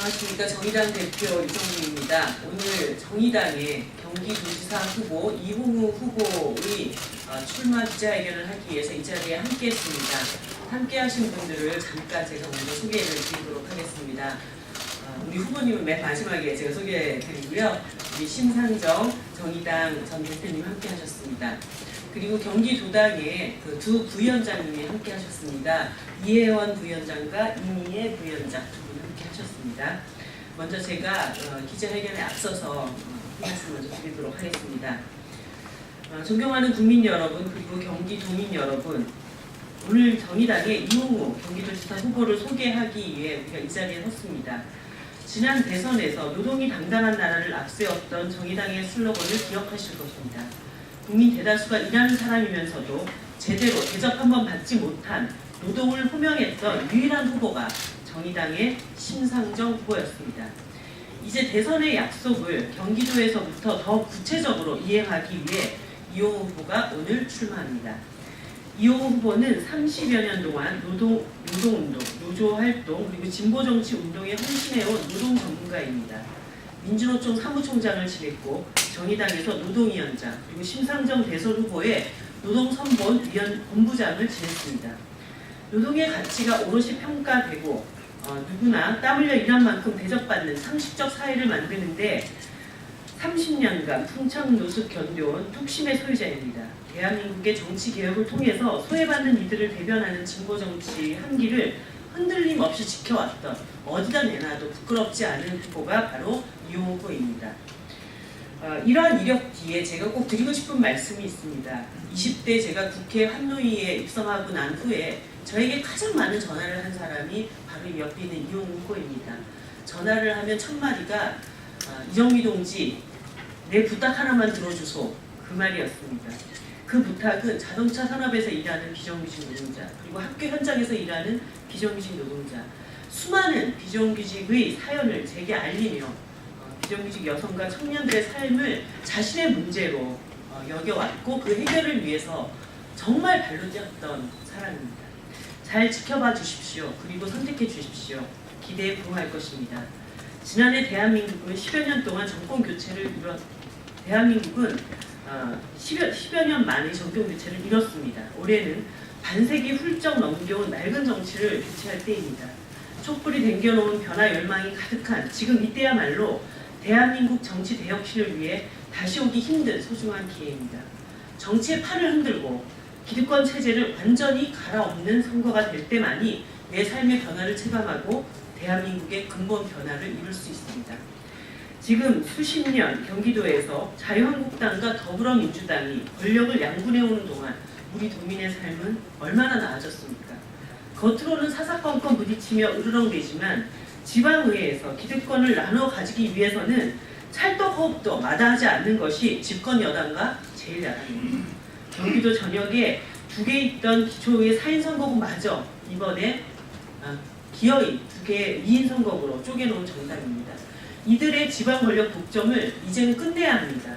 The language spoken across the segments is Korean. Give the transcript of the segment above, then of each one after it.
반갑습니까. 정의당 대표 이정미입니다. 오늘 정의당의 경기도지사 후보 이홍우 후보의 출마 기자회견을 하기 위해서 이 자리에 함께했습니다. 함께하신 분들을 잠깐 제가 먼저 소개를 드리도록 하겠습니다. 우리 후보님은 맨 마지막에 제가 소개해드리고요. 우리 심상정 정의당 전 대표님 함께하셨습니다. 그리고 경기도당의 그 두 부위원장님이 함께하셨습니다. 이혜원 부위원장과 이미애 부위원장 두 분 함께하셨습니다. 먼저 제가 기자회견에 앞서서 한 말씀 먼저 드리도록 하겠습니다. 존경하는 국민 여러분 그리고 경기도민 여러분, 오늘 정의당의 이홍우 경기도지사 후보를 소개하기 위해 우리가 이 자리에 섰습니다. 지난 대선에서 노동이 당당한 나라를 앞세웠던 정의당의 슬로건을 기억하실 것입니다. 국민 대다수가 일하는 사람이면서도 제대로 대접 한번 받지 못한 노동을 호명했던 유일한 후보가 정의당의 심상정 후보였습니다. 이제 대선의 약속을 경기도에서부터 더 구체적으로 이행하기 위해 이홍우 후보가 오늘 출마합니다. 이홍우 후보는 30여 년 동안 노동운동, 노조활동, 그리고 진보정치 운동에 헌신해온 노동 전문가입니다. 민주노총 사무총장을 지냈고 정의당에서 노동위원장, 그리고 심상정 대선 후보의 노동선본 본부장을 지냈습니다. 노동의 가치가 오롯이 평가되고 누구나 땀 흘려 일한 만큼 대접받는 상식적 사회를 만드는데 30년간 풍창노숙 견뎌온 뚝심의 소유자입니다. 대한민국의 정치개혁을 통해서 소외받는 이들을 대변하는 진보정치 한기를 흔들림 없이 지켜왔던, 어디다 내놔도 부끄럽지 않은 후보가 바로 이홍우 후보입니다. 이러한 이력 뒤에 제가 꼭 드리고 싶은 말씀이 있습니다. 20대 제가 국회 환노위에 입성하고 난 후에 저에게 가장 많은 전화를 한 사람이 바로 이 옆에 있는 이홍우 후보입니다. 전화를 하면 첫 마디가 이정미 동지, 내 부탁 하나만 들어주소, 그 말이었습니다. 그 부탁은 자동차 산업에서 일하는 비정규직 노동자, 그리고 학교 현장에서 일하는 비정규직 노동자, 수많은 비정규직의 사연을 제게 알리며 비정규직 여성과 청년들의 삶을 자신의 문제로 여겨왔고 그 해결을 위해서 정말 발로 뛰었던 사람입니다. 잘 지켜봐 주십시오. 그리고 선택해 주십시오. 기대에 부응할 것입니다. 지난해 대한민국은 10여 년 동안 정권 교체를 대한민국은 10여 년 만에 정권 교체를 이뤘습니다. 올해는 반세기 훌쩍 넘겨온 낡은 정치를 교체할 때입니다. 촛불이 댕겨놓은 변화 열망이 가득한 지금 이때야말로 대한민국 정치 대혁신을 위해 다시 오기 힘든 소중한 기회입니다. 정치의 판을 흔들고 기득권 체제를 완전히 갈아엎는 선거가 될 때만이 내 삶의 변화를 체감하고 대한민국의 근본 변화를 이룰 수 있습니다. 지금 수십 년 경기도에서 자유한국당과 더불어민주당이 권력을 양분해오는 동안 우리 도민의 삶은 얼마나 나아졌습니까? 겉으로는 사사건건 부딪히며 으르렁대지만 지방의회에서 기득권을 나눠 가지기 위해서는 찰떡호흡도 마다하지 않는 것이 집권 여당과 제1야당입니다. 경기도 전역에 2개 있던 기초의회 4인 선거구마저 이번에 기어이 2개 2인 선거구로 쪼개놓은 정당입니다. 이들의 지방 권력 독점을 이제는 끝내야 합니다.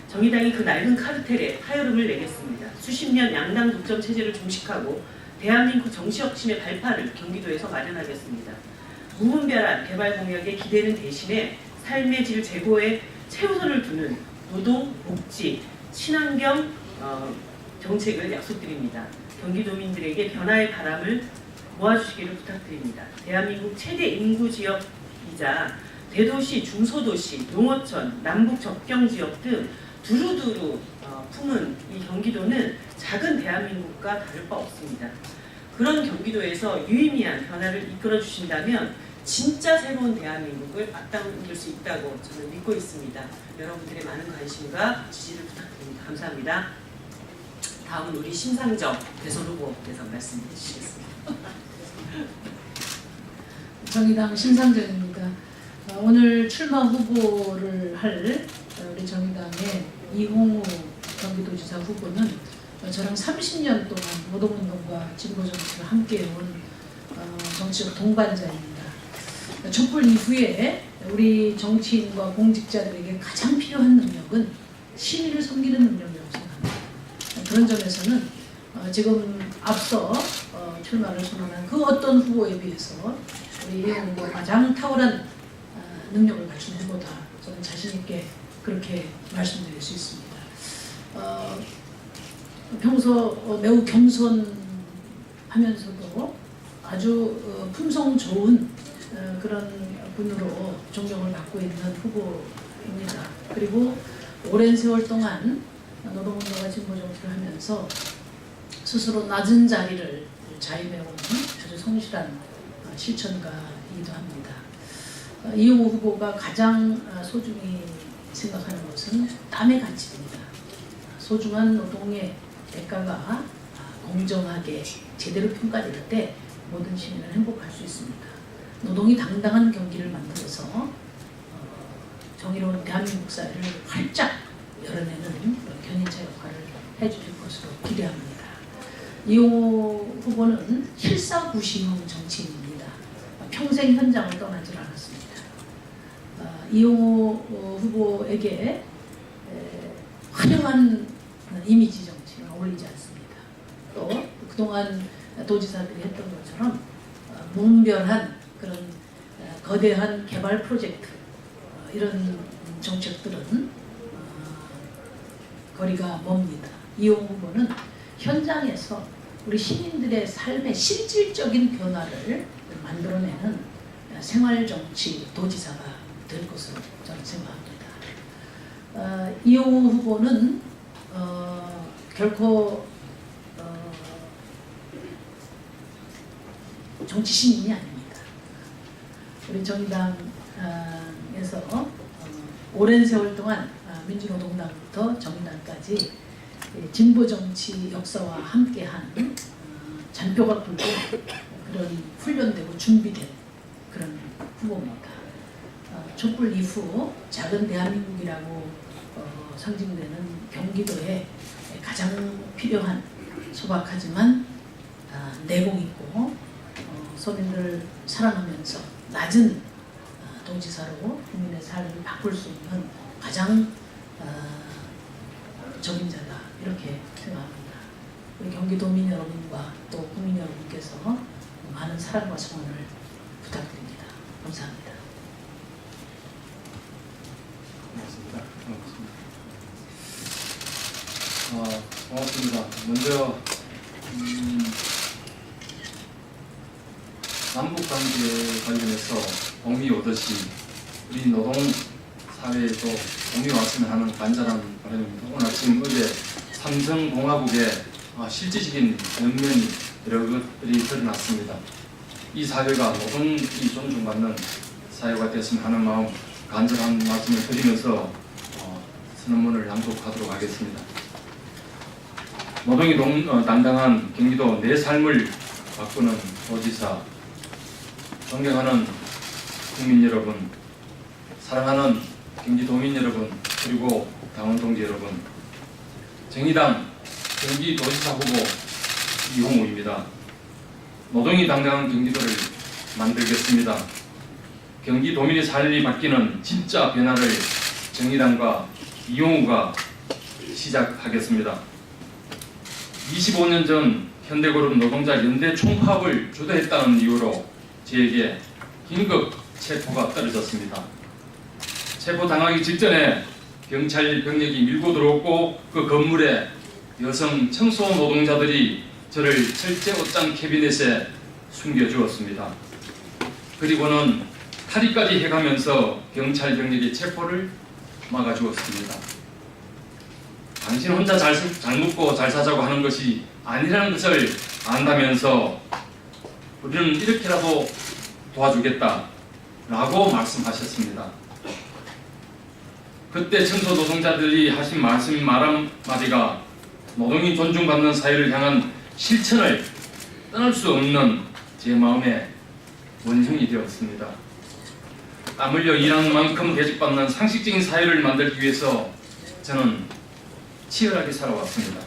정의당이 그 낡은 카르텔에 파열음을 내겠습니다. 수십 년 양당 독점 체제를 종식하고 대한민국 정치혁신의 발판을 경기도에서 마련하겠습니다. 무분별한 개발 공약에 기대는 대신에 삶의 질 제고에 최우선을 두는 노동, 복지, 친환경 정책을 약속드립니다. 경기도민들에게 변화의 바람을 모아주시기를 부탁드립니다. 대한민국 최대 인구지역이자 대도시, 중소도시, 농어촌, 남북 접경지역 등 두루두루 품은 이 경기도는 작은 대한민국과 다를 바 없습니다. 그런 경기도에서 유의미한 변화를 이끌어 주신다면 진짜 새로운 대한민국을 앞당길 수 있다고 저는 믿고 있습니다. 여러분들의 많은 관심과 지지를 부탁드립니다. 감사합니다. 다음은 우리 심상정 대선 후보께서 말씀해 주시겠습니다. 정의당 심상정입니다. 오늘 출마 후보를 할 우리 정의당의 이홍우 경기도지사 후보는 저랑 30년 동안 노동운동과 진보정치를 함께해온 정치적 동반자입니다. 촛불 이후에 우리 정치인과 공직자들에게 가장 필요한 능력은 시민을 섬기는 능력이라고 생각합니다. 그런 점에서는 지금 앞서 출마를 선언한 그 어떤 후보에 비해서 우리 이홍우 후보가 가장 탁월한 능력을 갖춘 후보다. 저는 자신 있게 그렇게 말씀드릴 수 있습니다. 평소 매우 겸손하면서도 아주 품성 좋은 그런 분으로 존경을 받고 있는 후보입니다. 그리고 오랜 세월 동안 노동운동과 진보정치를 하면서 스스로 낮은 자리를 자임해온 아주 성실한 실천가이기도 합니다. 이용호 후보가 가장 소중히 생각하는 것은 땀의 가치입니다. 소중한 노동의 대가가 공정하게 제대로 평가될 때 모든 시민은 행복할 수 있습니다. 노동이 당당한 경기를 만들어서 정의로운 대한민국 사회를 활짝 열어내는 견인차 역할을 해주실 것으로 기대합니다. 이용호 후보는 실사구시형 정치인입니다. 평생 현장을 떠나질 않았습니다. 이용호 후보에게 화려한 이미지 정치가 어울리지 않습니다. 또 그동안 도지사들이 했던 것처럼 무분별한 그런 거대한 개발 프로젝트 이런 정책들은 거리가 멉니다. 이용호 후보는 현장에서 우리 시민들의 삶의 실질적인 변화를 만들어내는 생활정치 도지사가 될 것으로 저는 생각합니다. 이용호 후보는 결코 정치 신인이 아닙니다. 우리 정의당에서 오랜 세월 동안 민주노동당부터 정의당까지 진보 정치 역사와 함께한 잔뼈가 굵고 그런 훈련되고 준비된 그런 후보입니다. 촛불 이후 작은 대한민국이라고 상징되는 경기도에 가장 필요한 소박하지만 내공 있고 서민들 사랑하면서 낮은 도지사로 국민의 삶을 바꿀 수 있는 가장 적임자다 이렇게 생각합니다. 우리 경기도민 여러분과 또 국민 여러분께서 많은 사랑과 성원을 부탁드립니다. 감사합니다. 고맙습니다. 먼저 남북관계 관련해서 공이 오듯이 우리 노동사회에도 공이 왔으면 하는 간절한 바람입니다. 오늘 아침 어제 삼성공화국의 실질적인 면면이 여러 것들이 드러났습니다. 이 사회가 노동이 존중받는 사회가 됐으면 하는 마음 간절한 말씀을 드리면서 선언문을 낭독하도록 하겠습니다. 노동이 당당한 경기도 내 삶을 바꾸는 도지사, 존경하는 국민 여러분, 사랑하는 경기도민 여러분, 그리고 당원 동지 여러분, 정의당 경기도지사 후보 이홍우입니다. 노동이 당당한 경기도를 만들겠습니다. 경기도민의 삶이 바뀌는 진짜 변화를 정의당과 이홍우가 시작하겠습니다. 25년 전 현대그룹 노동자 연대 총파업을 주도했다는 이유로 저에게 긴급 체포가 떨어졌습니다. 체포당하기 직전에 경찰 병력이 밀고 들어왔고 그 건물에 여성 청소 노동자들이 저를 철제 옷장 캐비넷에 숨겨주었습니다. 그리고는 탈의까지 해가면서 경찰 병력의 체포를 막아주었습니다. 당신 혼자 잘 먹고 잘 사자고 하는 것이 아니라는 것을 안다면서 우리는 이렇게라도 도와주겠다 라고 말씀하셨습니다. 그때 청소 노동자들이 하신 말 한마디가 노동이 존중받는 사회를 향한 실천을 떠날 수 없는 제 마음의 원형이 되었습니다. 땀 흘려 일하는 만큼 대접받는 상식적인 사회를 만들기 위해서 저는 치열하게 살아왔습니다.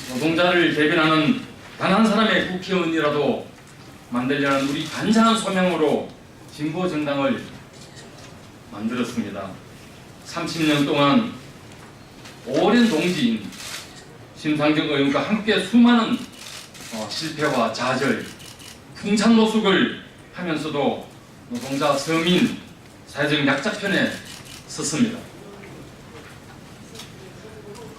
노동자를 대변하는 단 한 사람의 국회의원이라도 만들려는 우리 간절한 소명으로 진보 정당을 만들었습니다. 30년 동안 오랜 동지인 심상정 의원과 함께 수많은 실패와 좌절, 풍찬노숙을 하면서도 노동자, 서민, 사회적 약자편에 섰습니다.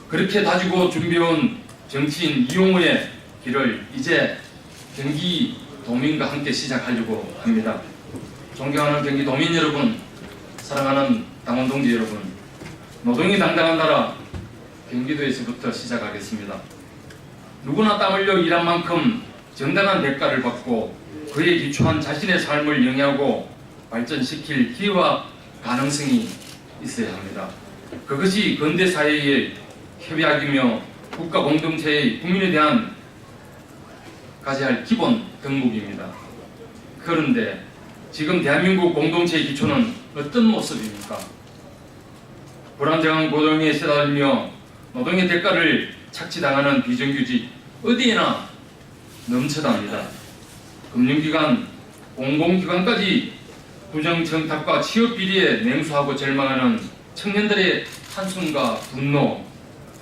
그렇게 다지고 준비해온 정치인 이용우의 길을 이제 경기도민과 함께 시작하려고 합니다. 존경하는 경기도민 여러분, 사랑하는 당원 동지 여러분, 노동이 당당한 나라 경기도에서부터 시작하겠습니다. 누구나 땀 흘려 일한 만큼 정당한 대가를 받고 그에 기초한 자신의 삶을 영위하고 발전시킬 기회와 가능성이 있어야 합니다. 그것이 근대 사회의 협약이며 국가 공동체의 국민에 대한 가져야 할 기본 덕목입니다. 그런데 지금 대한민국 공동체의 기초는 어떤 모습입니까? 불안정한 고용에 시달리며 노동의 대가를 착취당하는 비정규직 어디에나 넘쳐납니다. 금융기관, 공공기관까지 부정청탁과 취업 비리에 냉소하고 절망하는 청년들의 한숨과 분노,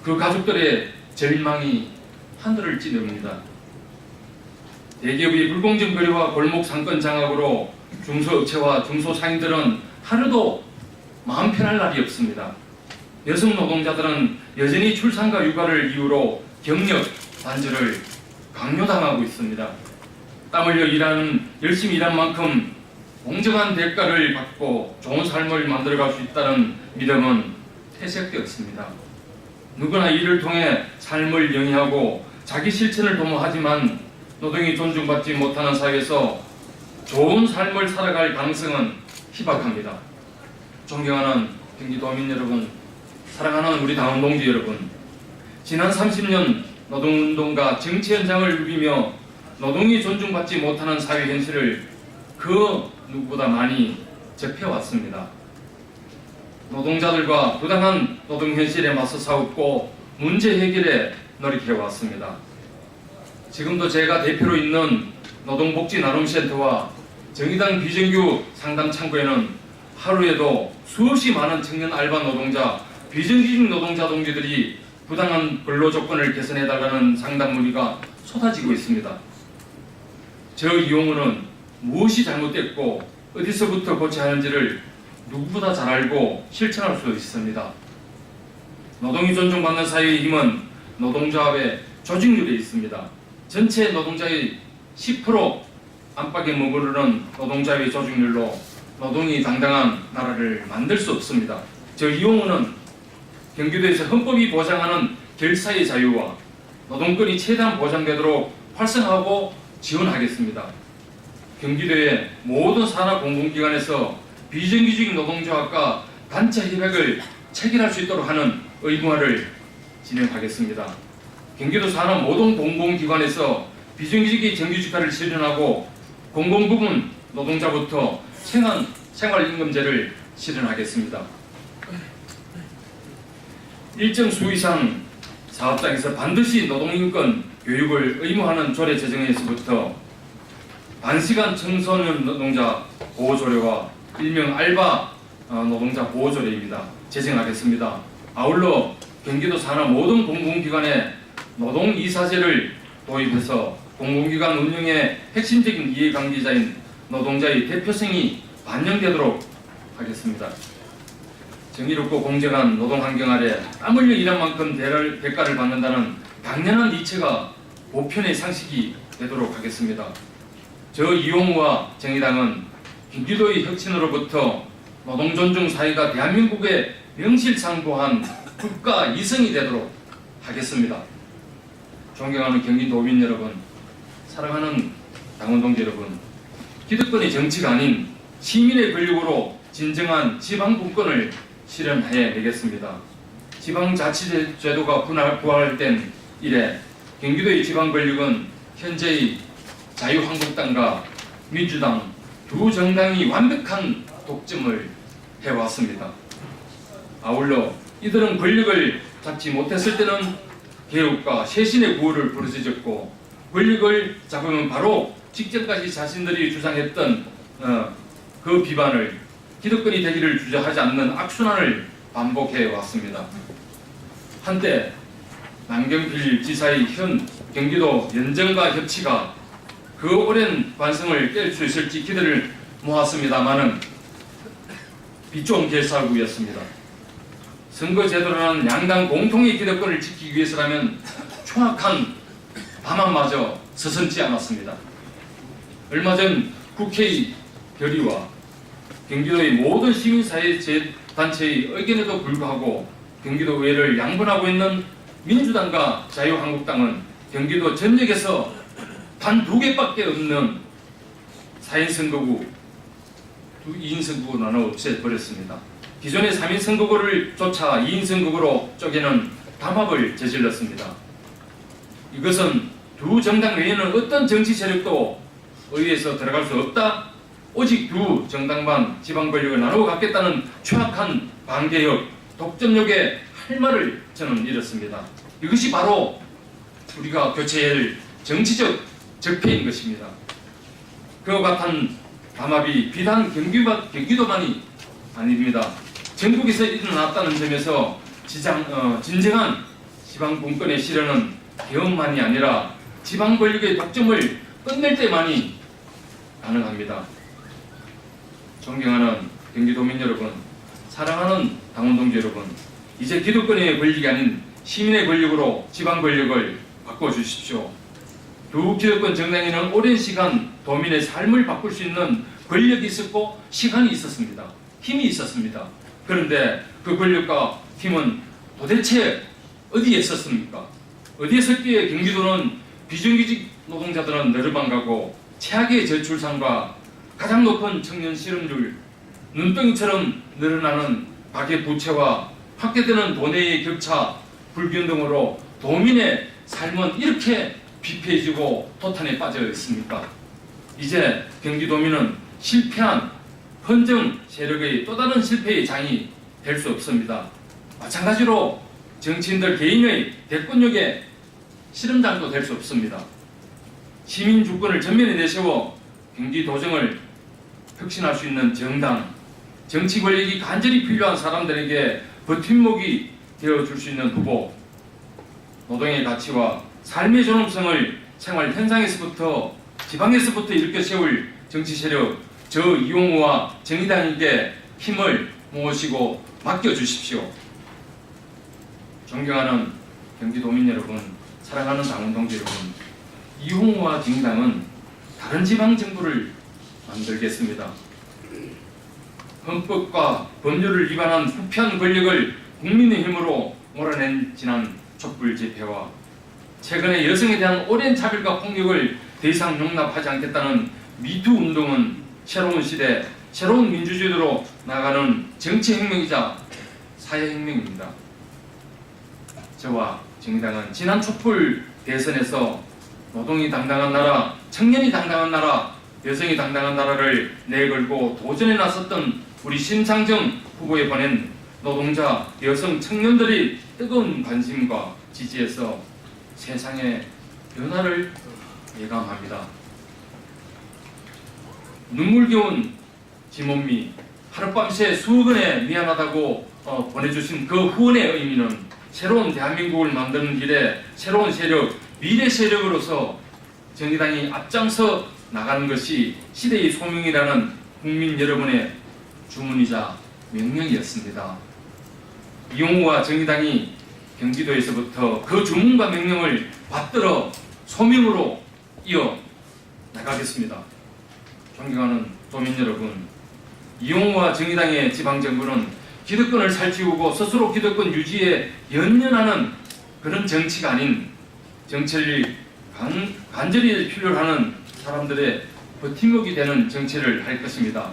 그 가족들의 절망이 하늘을 찌릅니다. 대기업의 불공정 거래와 골목 상권 장악으로 중소업체와 중소상인들은 하루도 마음 편할 날이 없습니다. 여성 노동자들은 여전히 출산과 육아를 이유로 경력 단절을 강요당하고 있습니다. 땀 흘려 열심히 일한 만큼 공정한 대가를 받고 좋은 삶을 만들어갈 수 있다는 믿음은 퇴색되었습니다. 누구나 이를 통해 삶을 영위하고 자기 실천을 도모하지만 노동이 존중받지 못하는 사회에서 좋은 삶을 살아갈 가능성은 희박합니다. 존경하는 경기도민 여러분, 사랑하는 우리 당원 동지 여러분, 지난 30년 노동운동과 정치 현장을 누비며 노동이 존중받지 못하는 사회 현실을 그 누구보다 많이 접해왔습니다. 노동자들과 부당한 노동 현실에 맞서 싸웠고 문제 해결에 노력해왔습니다. 지금도 제가 대표로 있는 노동복지 나눔센터와 정의당 비정규 상담 창구에는 하루에도 수없이 많은 청년 알바 노동자, 비정규직 노동자 동지들이 부당한 근로 조건을 개선해달라는 상담 문의가 쏟아지고 있습니다. 저 이용우는 무엇이 잘못됐고 어디서부터 고쳐야 하는지를 누구보다 잘 알고 실천할 수 있습니다. 노동이 존중받는 사회의 힘은 노동조합의 조직률에 있습니다. 전체 노동자의 10% 안팎에 머무르는 노동자의 조직률로 노동이 당당한 나라를 만들 수 없습니다. 저 이용우는 경기도에서 헌법이 보장하는 결사의 자유와 노동권이 최대한 보장되도록 활성화하고 지원하겠습니다. 경기도의 모든 산하 공공기관에서 비정규직 노동조합과 단체 협약을 체결할 수 있도록 하는 의무화를 진행하겠습니다. 경기도 산하 모든 공공기관에서 비정규직의 정규직화를 실현하고 공공부문 노동자부터 생활임금제를 실현하겠습니다. 일정 수 이상 사업장에서 반드시 노동인권 교육을 의무화하는 조례 제정에서부터 단시간 청소년 노동자 보호조례와 일명 알바 노동자 보호조례입니다. 제정하겠습니다. 아울러 경기도 산하 모든 공공기관에 노동이사제를 도입해서 공공기관 운영의 핵심적인 이해관계자인 노동자의 대표성이 반영되도록 하겠습니다. 정의롭고 공정한 노동환경 아래 땀 흘려 일한 만큼 대가를 받는다는 당연한 이치가 보편의 상식이 되도록 하겠습니다. 저 이용우와 정의당은 경기도의 혁신으로부터 노동존중 사회가 대한민국의 명실상부한 국가 이성이 되도록 하겠습니다. 존경하는 경기도민 여러분, 사랑하는 당원 동지 여러분, 기득권의 정치가 아닌 시민의 권력으로 진정한 지방분권을 실현해내겠습니다. 지방자치제도가 부활된 이래 경기도의 지방권력은 현재의 자유한국당과 민주당 두 정당이 완벽한 독점을 해왔습니다. 아울러 이들은 권력을 잡지 못했을 때는 개혁과 쇄신의 구호를 부르짖었고 권력을 잡으면 바로 직전까지 자신들이 주장했던 그 비판을 기득권이 되기를 주저하지 않는 악순환을 반복해 왔습니다. 한때 남경필 지사의 현 경기도 연정과 협치가 그 오랜 관성을 깰 수 있을지 기대를 모았습니다마는 빚좀 결사구였습니다. 선거제도라는 양당 공통의 기득권을 지키기 위해서라면 총악한 밤한마저 서슴지 않았습니다. 얼마 전 국회의 결의와 경기도의 모든 시민사회 단체의 의견에도 불구하고 경기도 의회를 양분하고 있는 민주당과 자유한국당은 경기도 전역에서 단 2개밖에 없는 4인 선거구, 2인 선거구 나눠 없애버렸습니다. 기존의 3인 선거구를 쫓아 2인 선거구로 쪼개는 담합을 저질렀습니다. 이것은 두 정당 외에는 어떤 정치 세력도 의회에서 들어갈 수 없다. 오직 두 정당만 지방 권력을 나누어 갖겠다는 추악한 반개혁, 독점력의 할 말을 저는 잃었습니다. 이것이 바로 우리가 교체해야 할 정치적 적폐인 것입니다. 그와 같은 담합이 비단 경기도만이 아닙니다. 전국에서 일어났다는 점에서 진정한 지방 분권의 실현은 개헌만이 아니라 지방 권력의 독점을 끝낼 때만이 가능합니다. 존경하는 경기도민 여러분, 사랑하는 당원 동지 여러분, 이제 기득권의 권력이 아닌 시민의 권력으로 지방 권력을 바꿔주십시오. 두 기득권 정당에는 오랜 시간 도민의 삶을 바꿀 수 있는 권력이 있었고 시간이 있었습니다. 힘이 있었습니다. 그런데 그 권력과 힘은 도대체 어디에 있었습니까? 어디에 있었기에 경기도는 비정규직 노동자들은 너르만 가고 최악의 저출산과 가장 높은 청년 실업률, 눈덩이처럼 늘어나는 가계 부채와 확대되는 도내의 격차, 불균등으로 도민의 삶은 이렇게 비폐해지고 토탄에 빠져 있습니까? 이제 경기도민은 실패한 헌정 세력의 또 다른 실패의 장이 될 수 없습니다. 마찬가지로 정치인들 개인의 대권력의 실험장도 될 수 없습니다. 시민 주권을 전면에 내세워 경기도정을 혁신할 수 있는 정당, 정치 권력이 간절히 필요한 사람들에게 버팀목이 되어줄 수 있는 후보, 노동의 가치와 삶의 존엄성을 생활 현장에서부터 지방에서부터 일으켜 세울 정치 세력 저 이용우와 정의당에게 힘을 모으시고 맡겨주십시오. 존경하는 경기도민 여러분, 사랑하는 당원 동지 여러분, 이용우와 정의당은 다른 지방 정부를 만들겠습니다. 헌법과 법률을 위반한 부패한 권력을 국민의 힘으로 몰아낸 지난 촛불 집회와 최근에 여성에 대한 오랜 차별과 폭력을 더 이상 용납하지 않겠다는 미투 운동은 새로운 시대, 새로운 민주주의로 나가는 정치혁명이자 사회혁명입니다. 저와 정의당은 지난 촛불 대선에서 노동이 당당한 나라, 청년이 당당한 나라, 여성이 당당한 나라를 내걸고 도전에 나섰던 우리 심상정 후보에 보낸 노동자, 여성, 청년들이 뜨거운 관심과 지지에서 세상의 변화를 예감합니다. 눈물겨운 지몬미, 하룻밤새 수억 원에 미안하다고 보내주신 그 후원의 의미는 새로운 대한민국을 만드는 길에 새로운 세력, 미래 세력으로서 정의당이 앞장서 나가는 것이 시대의 소명이라는 국민 여러분의 주문이자 명령이었습니다. 이용우와 정의당이 경기도에서부터 그 주문과 명령을 받들어 소명으로 이어 나가겠습니다. 존경하는 도민 여러분, 이용우와 정의당의 지방정부는 기득권을 살찌우고 스스로 기득권 유지에 연연하는 그런 정치가 아닌 정치를 간절히 필요로 하는 사람들의 버팀목이 되는 정치를 할 것입니다.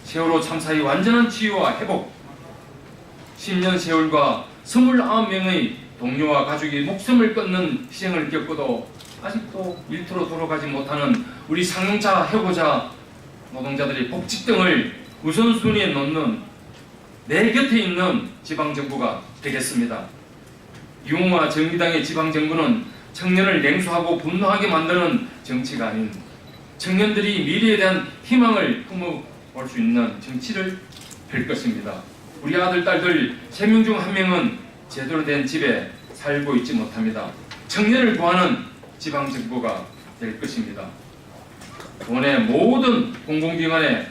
세월호 참사의 완전한 치유와 회복, 10년 세월과 29명의 동료와 가족이 목숨을 끊는 희생을 겪고도 아직도 일터로 돌아가지 못하는 우리 상용차, 해고자, 노동자들의 복지 등을 우선순위에 놓는 내 곁에 있는 지방정부가 되겠습니다. 이용우와 정의당의 지방정부는 청년을 냉소하고 분노하게 만드는 정치가 아닌 청년들이 미래에 대한 희망을 품어볼 수 있는 정치를 할 것입니다. 우리 아들, 딸들 3명 중 1명은 제대로 된 집에 살고 있지 못합니다. 청년을 구하는 지방정부가 될 것입니다. 원의 모든 공공기관의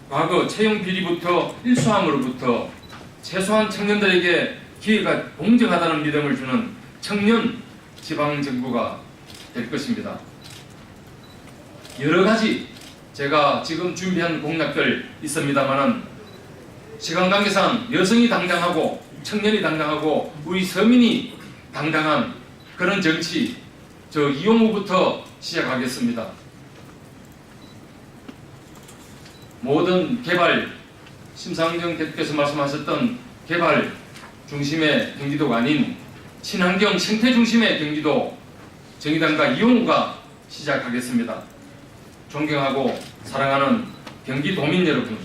과거 채용 비리부터 일수함으로부터 최소한 청년들에게 기회가 공정하다는 믿음을 주는 청년 지방정부가 될 것입니다. 여러 가지 제가 지금 준비한 공약들 있습니다만은 시간 관계상 여성이 당당하고 청년이 당당하고 우리 서민이 당당한 그런 정치, 저 이용우부터 시작하겠습니다. 모든 개발, 심상정 대표께서 말씀하셨던 개발 중심의 경기도가 아닌 친환경 생태 중심의 경기도, 정의당과 이용우가 시작하겠습니다. 존경하고 사랑하는 경기도민 여러분,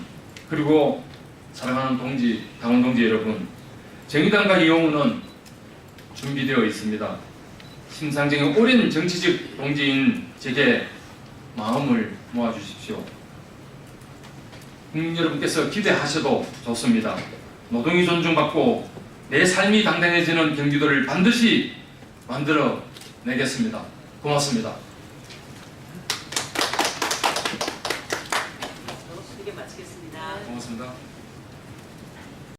그리고 사랑하는 동지, 당원 동지 여러분, 정의당과 이용우는 준비되어 있습니다. 심상정의 오랜 정치적 동지인 제게 마음을 모아주십시오. 국민 여러분께서 기대하셔도 좋습니다. 노동이 존중받고 내 삶이 당당해지는 경기도를 반드시 만들어 내겠습니다. 고맙습니다. 이게 마치겠습니다. 고맙습니다.